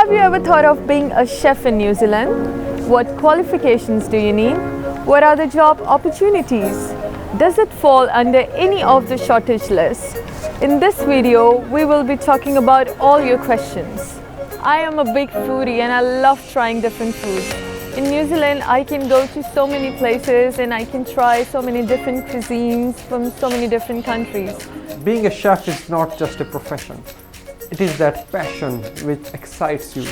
Have you ever thought of being a chef in New Zealand? What qualifications do you need? What are the job opportunities? Does it fall under any of the shortage lists? In this video, we will be talking about all your questions. I am a big foodie and I love trying different foods. In New Zealand, I can go to so many places and I can try so many different cuisines from so many different countries. Being a chef is not just a profession. It is that passion which excites you.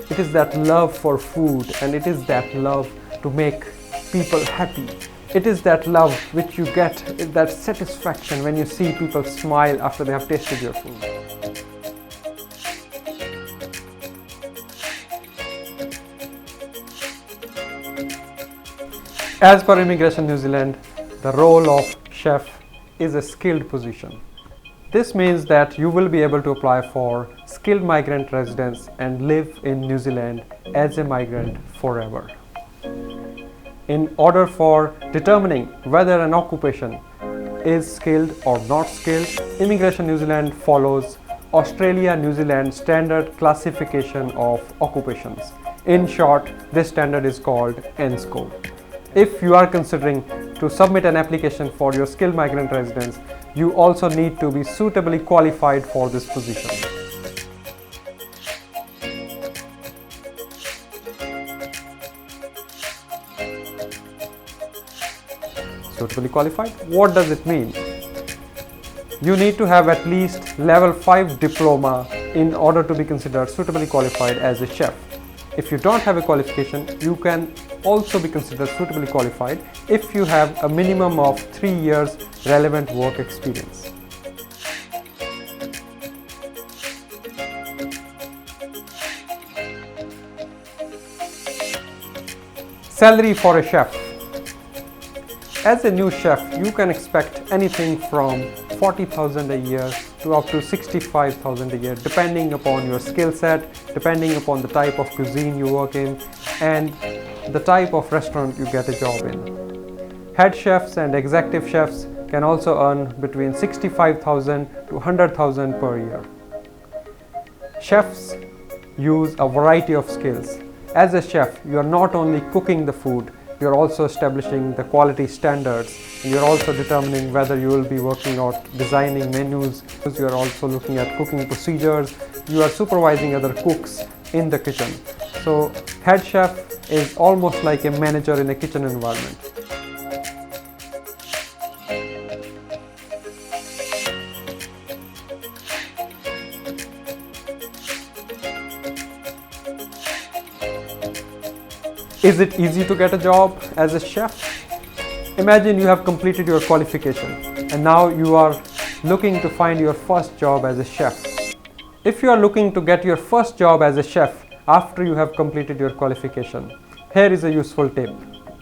It is that love for food, and it is that love to make people happy. It is that love which you get, that satisfaction when you see people smile after they have tasted your food. As per Immigration New Zealand, the role of chef is a skilled position. This means that you will be able to apply for skilled migrant residence and live in New Zealand as a migrant forever. In order for determining whether an occupation is skilled or not skilled, Immigration New Zealand follows Australia-New Zealand standard classification of occupations. In short, this standard is called NSCO. If you are considering to submit an application for your skilled migrant residence, you also need to be suitably qualified for this position. Suitably qualified? What does it mean? You need to have at least level 5 diploma in order to be considered suitably qualified as a chef. If you don't have a qualification, you can also be considered suitably qualified if you have a minimum of 3 years relevant work experience. Salary for a chef. As a new chef, you can expect anything from 40,000 a year to up to 65,000 a year, depending upon your skill set, depending upon the type of cuisine you work in, and the type of restaurant you get a job in. Head chefs and executive chefs can also earn between 65,000 to 100,000 per year. Chefs use a variety of skills. As a chef, you are not only cooking the food, you are also establishing the quality standards, and you are also determining whether you will be working out designing menus. You are also looking at cooking procedures. You are supervising other cooks in the kitchen. So head chef is almost like a manager in a kitchen environment. Is it easy to get a job as a chef? Imagine you have completed your qualification and now you are looking to find your first job as a chef. If you are looking to get your first job as a chef after you have completed your qualification, here is a useful tip.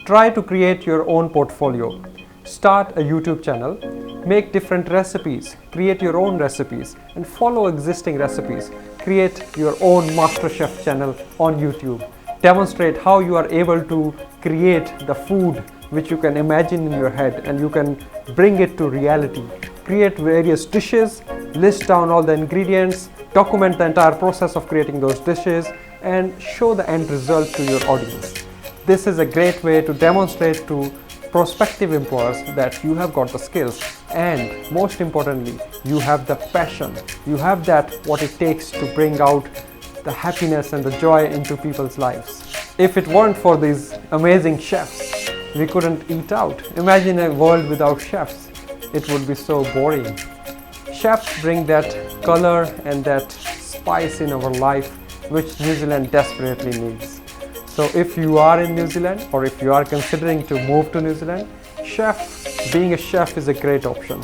Try to create your own portfolio. Start a YouTube channel, make different recipes, create your own recipes and follow existing recipes. Create your own MasterChef channel on YouTube. Demonstrate how you are able to create the food which you can imagine in your head and you can bring it to reality. Create various dishes, list down all the ingredients, document the entire process of creating those dishes and show the end result to your audience. This is a great way to demonstrate to prospective employers that you have got the skills and most importantly, you have the passion. You have that what it takes to bring out the happiness and the joy into people's lives. If it weren't for these amazing chefs, we couldn't eat out. Imagine a world without chefs. It would be so boring. Chefs bring that color and that spice in our life which New Zealand desperately needs. So if you are in New Zealand or if you are considering to move to New Zealand, being a chef is a great option.